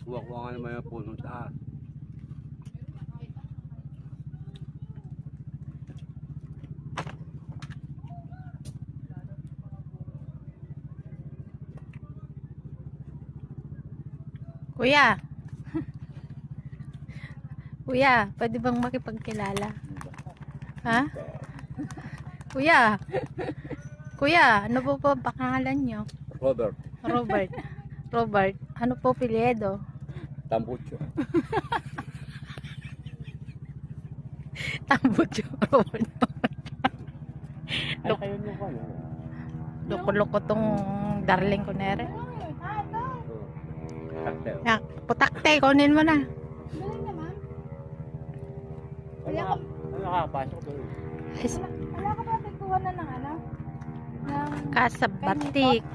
Kuha-kuha nga naman yung punong taas. Kuya. Kuya, pwede bang makipagkilala? Ha? Kuya. Kuya, ano po po pangalan nyo? Robert. Robert. Robert, ano po pilyedo? Tambucho. Tambucho. Robert. Ano kayo nung ano? Loko-loko tong darling ko nere. Cocktail. Yak, putakte, kunin mo na. Galing naman. Ano nakapasok doon? Ay, Wala ka ba pagkuha na ng ano? Ng kasabatik.